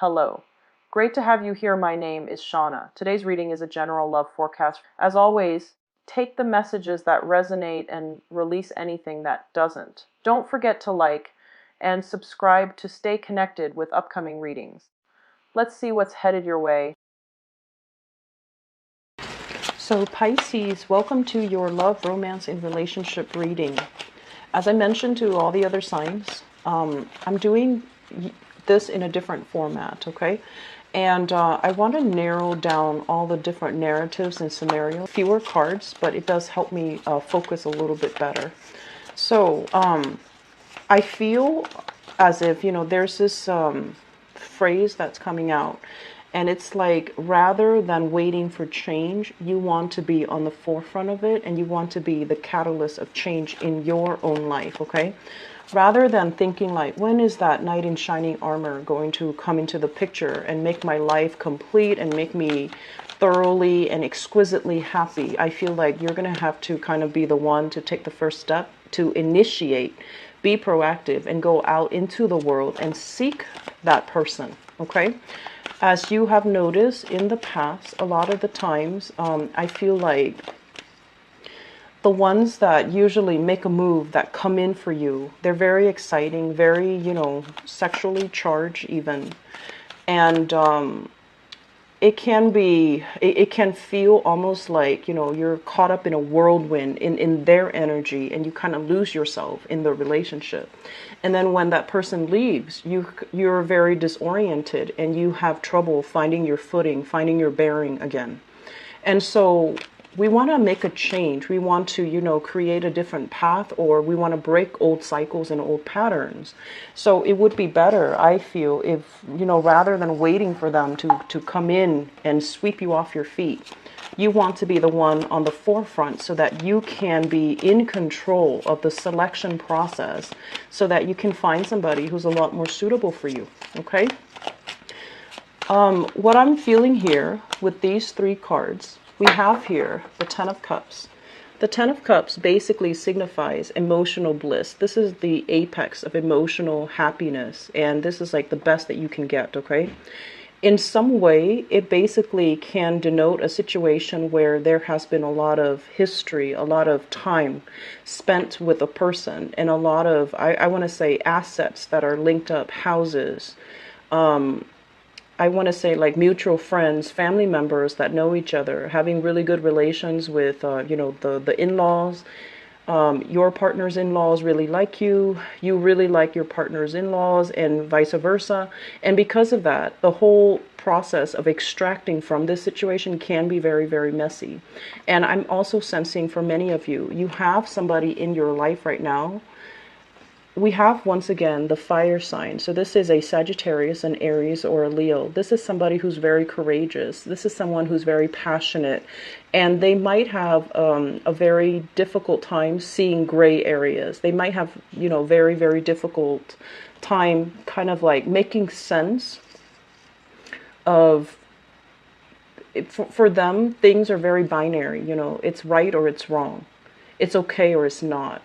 Hello. Great to have you here. My name is Shauna. Today's reading is a general love forecast. As always, take the messages that resonate and release anything that doesn't. Don't forget to like and subscribe to stay connected with upcoming readings. Let's see what's headed your way. So Pisces, welcome to your love, romance, and relationship reading. As I mentioned to all the other signs, I'm doing this in a different format, okay? And I want to narrow down all the different narratives and scenarios. Fewer cards, but it does help me focus a little bit better. So I feel as if, there's this phrase that's coming out. And it's like, rather than waiting for change, you want to be on the forefront of it, and you want to be the catalyst of change in your own life, okay? Rather than thinking like, when is that knight in shining armor going to come into the picture and make my life complete and make me thoroughly and exquisitely happy, I feel like you're going to have to kind of be the one to take the first step to initiate, be proactive, and go out into the world and seek that person, okay? As you have noticed in the past, a lot of the times, I feel like the ones that usually make a move, that come in for you, they're very exciting, very, sexually charged even. And it can be, it can feel almost like, you're caught up in a whirlwind in their energy, and you kind of lose yourself in the relationship. And then when that person leaves, you're very disoriented, and you have trouble finding your footing, finding your bearing again. And so we want to make a change. We want to, create a different path, or we want to break old cycles and old patterns. So it would be better, I feel, if, rather than waiting for them to come in and sweep you off your feet, you want to be the one on the forefront so that you can be in control of the selection process, so that you can find somebody who's a lot more suitable for you, okay? What I'm feeling here with these three cards, we have here the Ten of Cups. The Ten of Cups basically signifies emotional bliss. This is the apex of emotional happiness, and this is like the best that you can get, okay? In some way, it basically can denote a situation where there has been a lot of history, a lot of time spent with a person, and a lot of, I want to say, assets that are linked up, houses, I want to say like mutual friends, family members that know each other, having really good relations with, the in-laws. Your partner's in-laws really like you. You really like your partner's in-laws, and vice versa. And because of that, the whole process of extracting from this situation can be very, very messy. And I'm also sensing for many of you, you have somebody in your life right now. We have, once again, the fire sign. So this is a Sagittarius, an Aries, or a Leo. This is somebody who's very courageous. This is someone who's very passionate. And they might have a very difficult time seeing gray areas. They might have, very, very difficult time kind of like making sense of, for them, things are very binary. It's right or it's wrong. It's okay or it's not.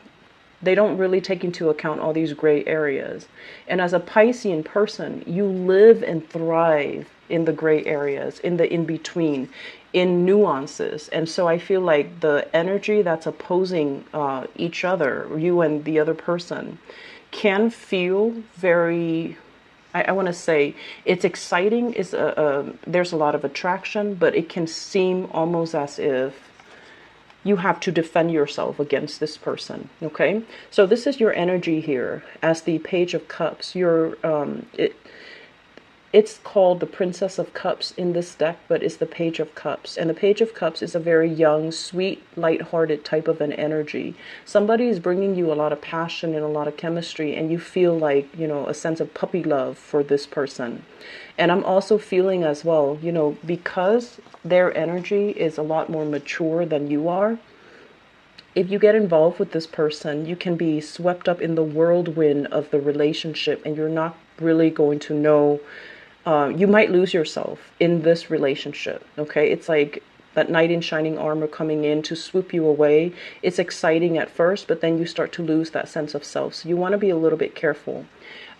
They don't really take into account all these gray areas. And as a Piscean person, you live and thrive in the gray areas, in the in-between, in nuances. And so I feel like the energy that's opposing each other, you and the other person, can feel very, I want to say, it's exciting. There's a lot of attraction, but it can seem almost as if you have to defend yourself against this person, okay? So this is your energy here as the Page of Cups. It's called the Princess of Cups in this deck, but it's the Page of Cups. And the Page of Cups is a very young, sweet, lighthearted type of an energy. Somebody is bringing you a lot of passion and a lot of chemistry, and you feel like, a sense of puppy love for this person. And I'm also feeling as well, because their energy is a lot more mature than you are, if you get involved with this person, you can be swept up in the whirlwind of the relationship, and you're not really going to know. You might lose yourself in this relationship, okay? It's like that knight in shining armor coming in to swoop you away. It's exciting at first, but then you start to lose that sense of self. So you want to be a little bit careful.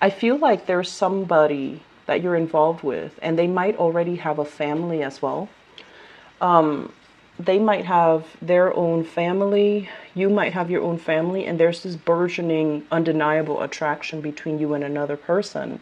I feel like there's somebody that you're involved with, and they might already have a family as well. They might have their own family, you might have your own family, and there's this burgeoning, undeniable attraction between you and another person.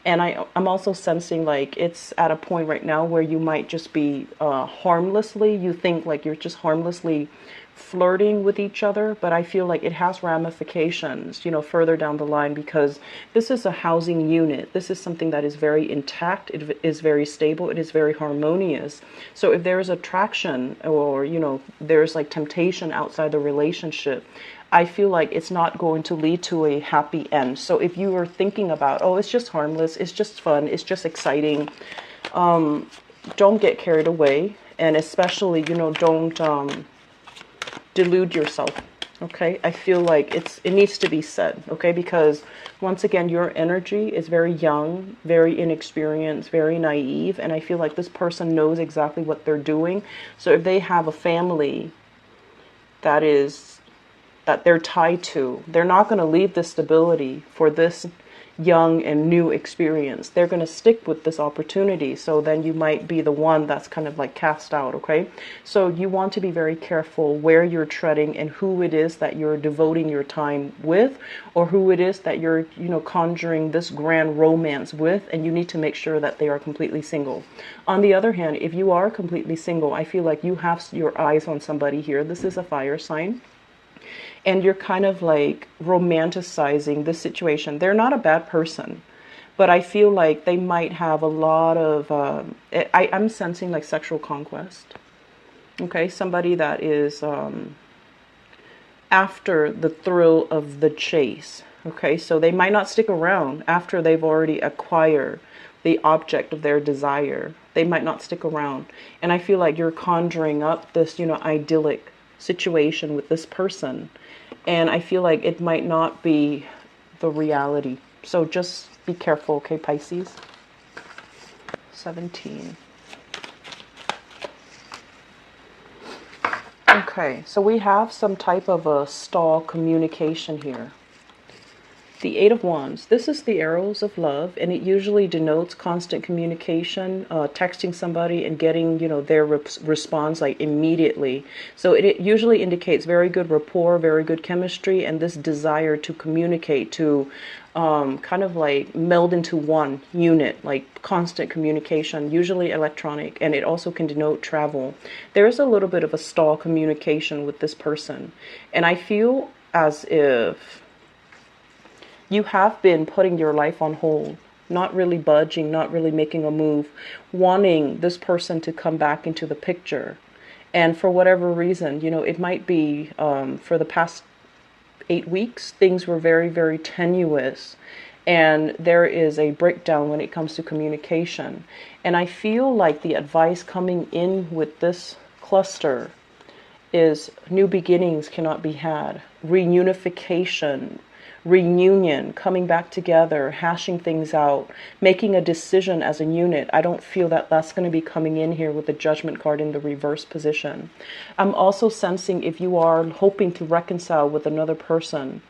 And I'm also sensing like it's at a point right now where you might just be harmlessly, you think like you're just harmlessly flirting with each other, but I feel like it has ramifications, you know, further down the line, because this is a housing unit. This is something that is very intact. It is very stable. It is very harmonious. So if there is attraction, or, you know, there's like temptation outside the relationship, I feel like it's not going to lead to a happy end. So if you are thinking about, oh, it's just harmless, it's just fun, it's just exciting, don't get carried away. And especially, you know, don't delude yourself. Okay, I feel like it needs to be said. Okay, because once again, your energy is very young, very inexperienced, very naive, and I feel like this person knows exactly what they're doing. So if they have a family that they're tied to, they're not going to leave this stability for this young and new experience. They're going to stick with this opportunity. So then you might be the one that's kind of like cast out. Okay, so you want to be very careful where you're treading and who it is that you're devoting your time with, or who it is that you're, you know, conjuring this grand romance with, and you need to make sure that they are completely single. On the other hand, if you are completely single, I feel like you have your eyes on somebody here. This is a fire sign. And you're kind of like romanticizing this situation. They're not a bad person, but I feel like they might have a lot of, I'm sensing like sexual conquest. Okay, somebody that is after the thrill of the chase. Okay, so they might not stick around after they've already acquired the object of their desire. They might not stick around. And I feel like you're conjuring up this, you know, idyllic situation with this person. And I feel like it might not be the reality. So just be careful, okay, Pisces? 17. Okay, so we have some type of a stall communication here. The Eight of Wands. This is the arrows of love, and it usually denotes constant communication, texting somebody and getting, you know, their response like immediately. So it usually indicates very good rapport, very good chemistry, and this desire to communicate, to kind of like meld into one unit, like constant communication, usually electronic, and it also can denote travel. There is a little bit of a stall communication with this person, and I feel as if you have been putting your life on hold, not really budging, not really making a move, wanting this person to come back into the picture. And for whatever reason, you know, it might be for the past 8 weeks, things were very, very tenuous. And there is a breakdown when it comes to communication. And I feel like the advice coming in with this cluster is new beginnings cannot be had, reunification, reunion, coming back together, hashing things out, making a decision as a unit. I don't feel that that's going to be coming in here with the Judgment card in the reverse position. I'm also sensing if you are hoping to reconcile with another person,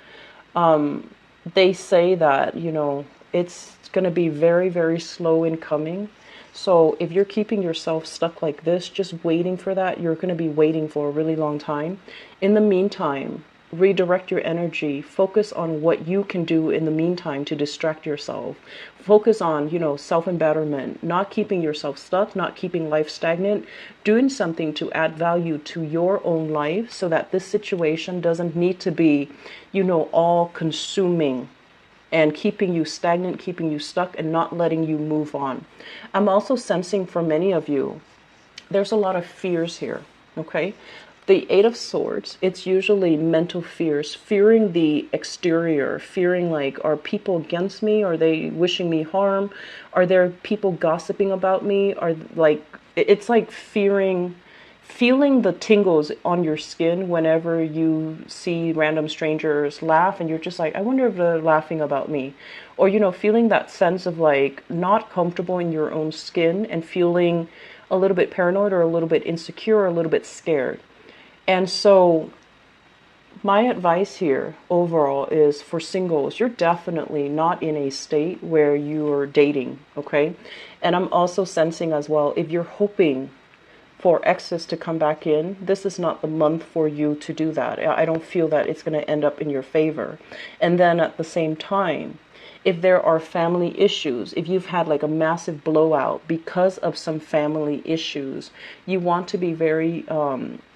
they say that, you know, it's going to be very, very slow in coming. So if you're keeping yourself stuck like this, just waiting for that, you're going to be waiting for a really long time. In the meantime, redirect your energy, focus on what you can do in the meantime to distract yourself. Focus on, you know, self-embetterment, not keeping yourself stuck, not keeping life stagnant, doing something to add value to your own life so that this situation doesn't need to be, you know, all consuming and keeping you stagnant, keeping you stuck, and not letting you move on. I'm also sensing for many of you, there's a lot of fears here, okay? The Eight of Swords, it's usually mental fears, fearing the exterior, fearing like, are people against me? Are they wishing me harm? Are there people gossiping about me? Are like, it's like fearing, feeling the tingles on your skin whenever you see random strangers laugh and you're just like, I wonder if they're laughing about me. Or, you know, feeling that sense of like not comfortable in your own skin and feeling a little bit paranoid or a little bit insecure or a little bit scared. And so My advice here overall is for singles, you're definitely not in a state where you're dating, okay? And I'm also sensing as well, if you're hoping for exes to come back in, this is not the month for you to do that. I don't feel that it's going to end up in your favor. And then at the same time, if there are family issues, if you've had like a massive blowout because of some family issues, you want to be very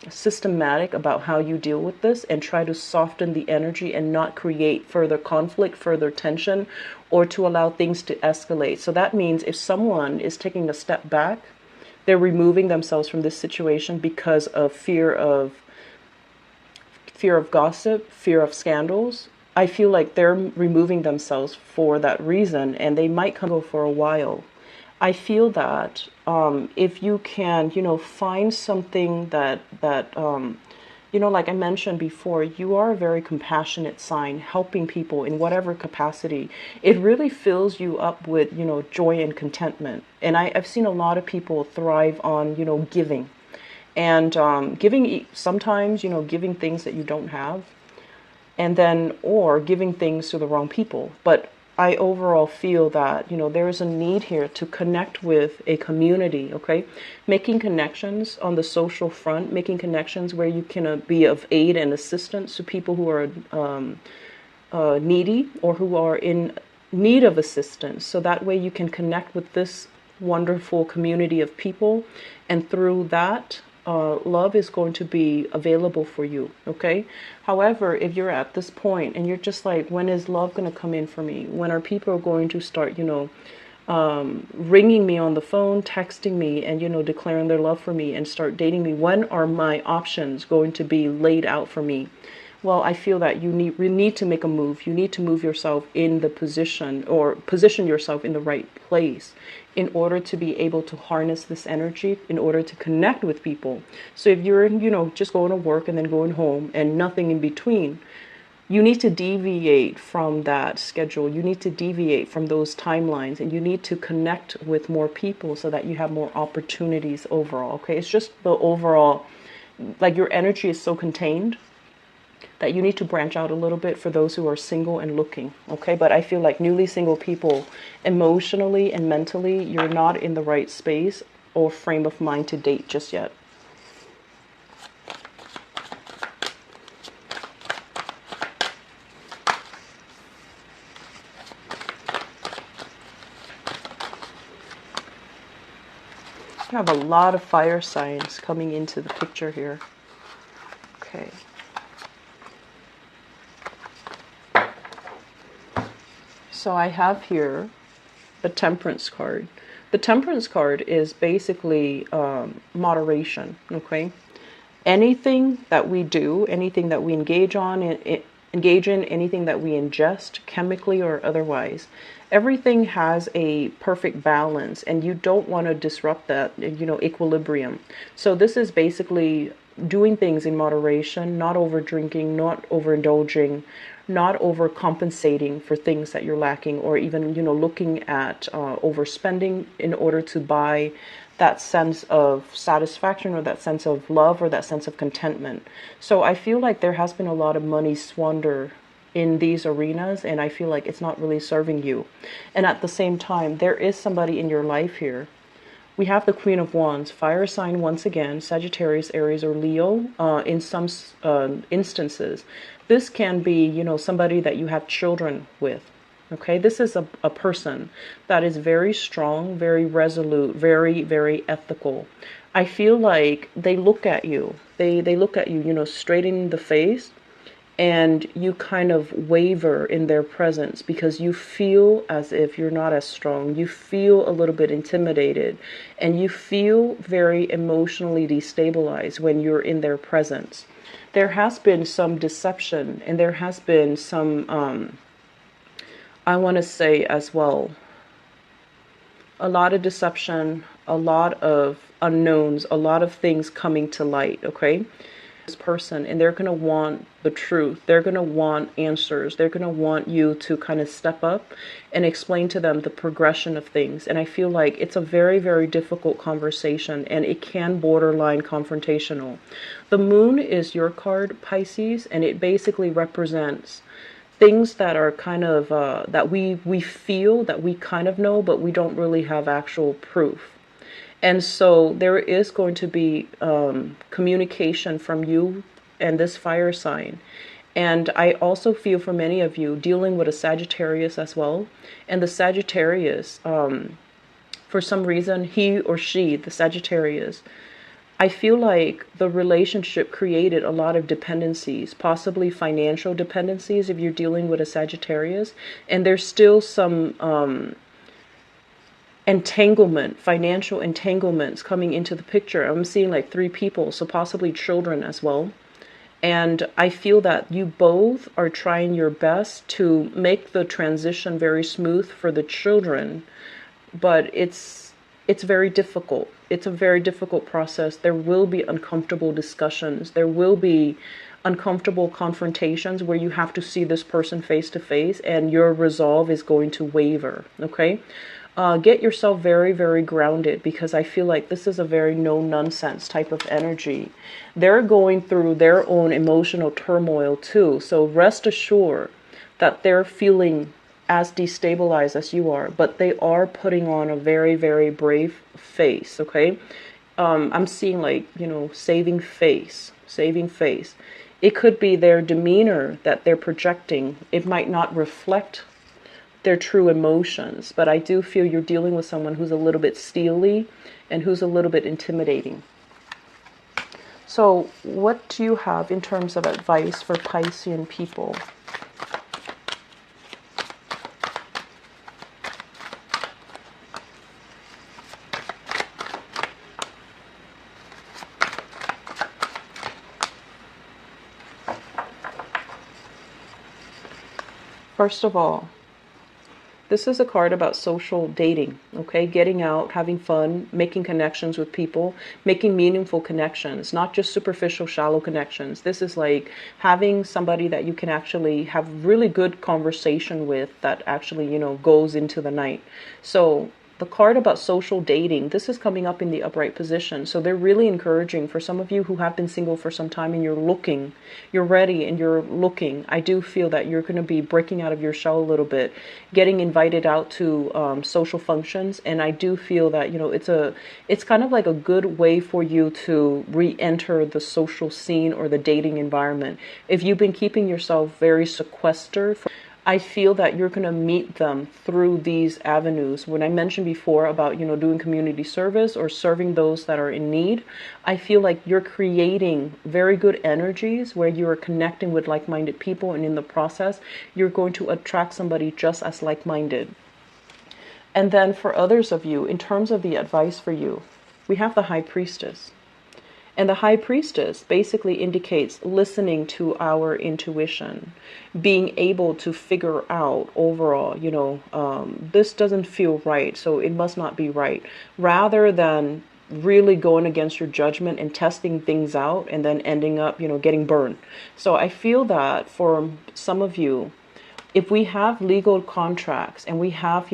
systematic about how you deal with this and try to soften the energy and not create further conflict, further tension, or to allow things to escalate. So that means if someone is taking a step back, they're removing themselves from this situation because of fear of gossip, fear of scandals. I feel like they're removing themselves for that reason, and they might come for a while. I feel that if you can, find something that like I mentioned before, you are a very compassionate sign, helping people in whatever capacity. It really fills you up with, joy and contentment. And I've seen a lot of people thrive on, giving. And giving sometimes, giving things that you don't have. And then, or giving things to the wrong people. But I overall feel that, there is a need here to connect with a community, okay? Making connections on the social front, making connections where you can be of aid and assistance to people who are needy or who are in need of assistance. So that way you can connect with this wonderful community of people. And through that, love is going to be available for you, okay? However, if you're at this point and you're just like, when is love going to come in for me? When are people going to start, ringing me on the phone, texting me, and, declaring their love for me and start dating me? When are my options going to be laid out for me? Well, I feel that you need to make a move. You need to move yourself in the position or position yourself in the right place in order to be able to harness this energy, in order to connect with people. So if you're, just going to work and then going home and nothing in between, you need to deviate from that schedule. You need to deviate from those timelines, and you need to connect with more people so that you have more opportunities overall. Okay. It's just the overall, like, your energy is so contained that you need to branch out a little bit for those who are single and looking, okay? But I feel like newly single people, emotionally and mentally, you're not in the right space or frame of mind to date just yet. I have a lot of fire signs coming into the picture here. Okay. So I have here the Temperance card. The Temperance card is basically moderation, okay? Anything that we do, anything that we engage in, anything that we ingest, chemically or otherwise, everything has a perfect balance, and you don't want to disrupt that, equilibrium. So this is basically doing things in moderation, not over drinking, not overindulging, not overcompensating for things that you're lacking, or even, looking at overspending in order to buy that sense of satisfaction or that sense of love or that sense of contentment. So I feel like there has been a lot of money squandered in these arenas, and I feel like it's not really serving you. And at the same time, there is somebody in your life here. We have the Queen of Wands, fire sign once again, Sagittarius, Aries, or Leo. In some instances, this can be, somebody that you have children with. Okay, this is a person that is very strong, very resolute, very, very ethical. I feel like they look at you. They look at you, straight in the face, and you kind of waver in their presence because you feel as if you're not as strong. You feel a little bit intimidated, and you feel very emotionally destabilized when you're in their presence. There has been some deception, and there has been some, I want to say as well, a lot of deception, a lot of unknowns, a lot of things coming to light, okay? person, and they're going to want the truth. They're going to want answers. They're going to want you to kind of step up and explain to them the progression of things. And I feel like it's a very, very difficult conversation, and it can borderline confrontational. The moon is your card, Pisces, and it basically represents things that are kind of that we feel, that we kind of know, but we don't really have actual proof. And so there is going to be communication from you and this fire sign. And I also feel for many of you dealing with a Sagittarius as well. And the Sagittarius, for some reason, he or she, the Sagittarius, I feel like the relationship created a lot of dependencies, possibly financial dependencies if you're dealing with a Sagittarius. And there's still some entanglement, financial entanglements coming into the picture. I'm seeing like 3 people, so possibly children as well. And I feel that you both are trying your best to make the transition very smooth for the children, but it's very difficult. It's a very difficult process. There will be uncomfortable discussions. There will be uncomfortable confrontations where you have to see this person face to face, and your resolve is going to waver, okay? Get yourself very, very grounded, because I feel like this is a very no-nonsense type of energy. They're going through their own emotional turmoil too. So rest assured that they're feeling as destabilized as you are, but they are putting on a very, very brave face, okay? I'm seeing like, saving face, saving face. It could be their demeanor that they're projecting. It might not reflect their true emotions, but I do feel you're dealing with someone who's a little bit steely and who's a little bit intimidating. So what do you have in terms of advice for Piscean people? First of all, this is a card about social dating, okay? Getting out, having fun, making connections with people, making meaningful connections, not just superficial, shallow connections. This is like having somebody that you can actually have really good conversation with that actually, goes into the night. So the card about social dating, this is coming up in the upright position. So they're really encouraging for some of you who have been single for some time and you're ready and you're looking. I do feel that you're going to be breaking out of your shell a little bit, getting invited out to social functions. And I do feel that, it's kind of like a good way for you to re-enter the social scene or the dating environment. If you've been keeping yourself very sequestered, I feel that you're going to meet them through these avenues. When I mentioned before about, doing community service or serving those that are in need, I feel like you're creating very good energies where you are connecting with like-minded people, and in the process, you're going to attract somebody just as like-minded. And then for others of you, in terms of the advice for you, we have the High Priestess. And the High Priestess basically indicates listening to our intuition, being able to figure out overall, this doesn't feel right, so it must not be right, rather than really going against your judgment and testing things out and then ending up, getting burned. So I feel that for some of you, if we have legal contracts and we have,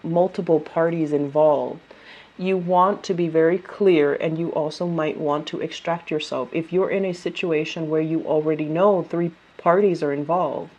multiple parties involved, you want to be very clear, and you also might want to extract yourself. If you're in a situation where you already know 3 parties are involved,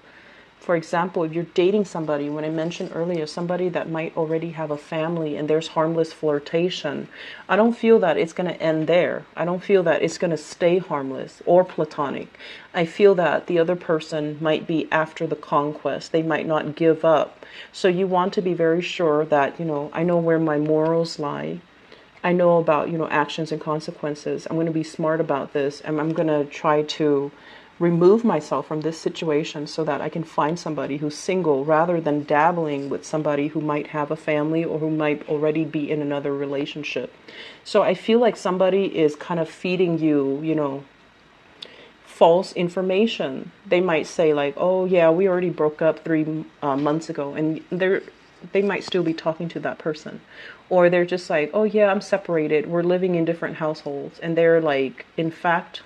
for example, if you're dating somebody, when I mentioned earlier, somebody that might already have a family and there's harmless flirtation, I don't feel that it's going to end there. I don't feel that it's going to stay harmless or platonic. I feel that the other person might be after the conquest. They might not give up. So you want to be very sure that, I know where my morals lie. I know about, actions and consequences. I'm going to be smart about this, and I'm going to try to remove myself from this situation so that I can find somebody who's single, rather than dabbling with somebody who might have a family or who might already be in another relationship. So I feel like somebody is kind of feeding you, false information. They might say like, oh yeah, we already broke up 3 months ago, and they might still be talking to that person. Or they're just like, oh yeah, I'm separated, we're living in different households, and they're like, in fact,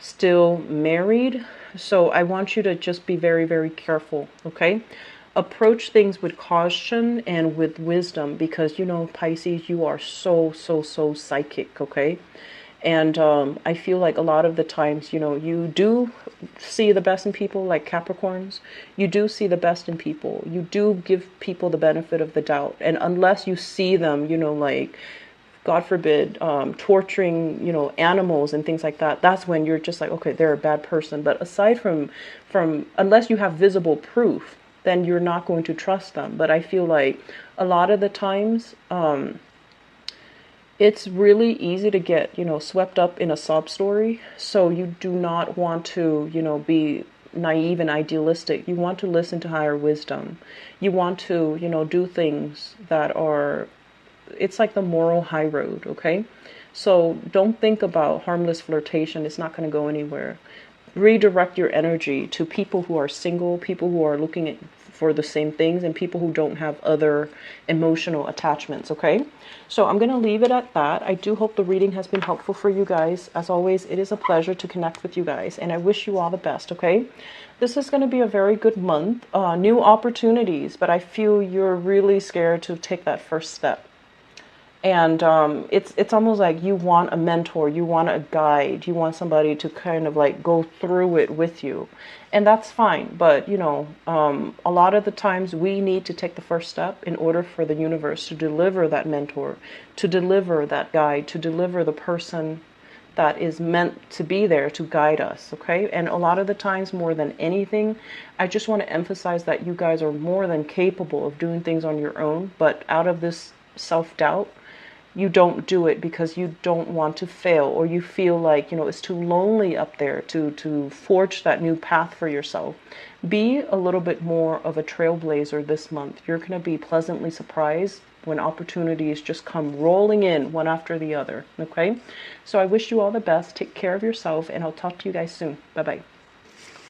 still married. So I want you to just be very, very careful, okay? Approach things with caution and with wisdom, because, you know, Pisces, you are so, so, so psychic, okay? And I feel like a lot of the times, you know, you do see the best in people, like Capricorns. You do see the best in people. You do give people the benefit of the doubt. And unless you see them, you know, like, God forbid, torturing, you know, animals and things like that, that's when you're just like, okay, they're a bad person. But aside from unless you have visible proof, then you're not going to trust them. But I feel like a lot of the times, it's really easy to get, you know, swept up in a sob story. So you do not want to, you know, be naive and idealistic. You want to listen to higher wisdom. You want to, you know, do things that are, it's like the moral high road, okay? So don't think about harmless flirtation. It's not going to go anywhere. Redirect your energy to people who are single, people who are looking for the same things, and people who don't have other emotional attachments, okay? So I'm going to leave it at that. I do hope the reading has been helpful for you guys. As always, it is a pleasure to connect with you guys, and I wish you all the best, okay? This is going to be a very good month. New opportunities, but I feel you're really scared to take that first step. And it's almost like you want a mentor, you want a guide, you want somebody to kind of like go through it with you. And that's fine. But, you know, a lot of the times we need to take the first step in order for the universe to deliver that mentor, to deliver that guide, to deliver the person that is meant to be there to guide us, okay? And a lot of the times, more than anything, I just want to emphasize that you guys are more than capable of doing things on your own, but out of this self-doubt, you don't do it because you don't want to fail, or you feel like, you know, it's too lonely up there to forge that new path for yourself. Be a little bit more of a trailblazer this month. You're going to be pleasantly surprised when opportunities just come rolling in one after the other, okay? So I wish you all the best. Take care of yourself, and I'll talk to you guys soon. Bye-bye.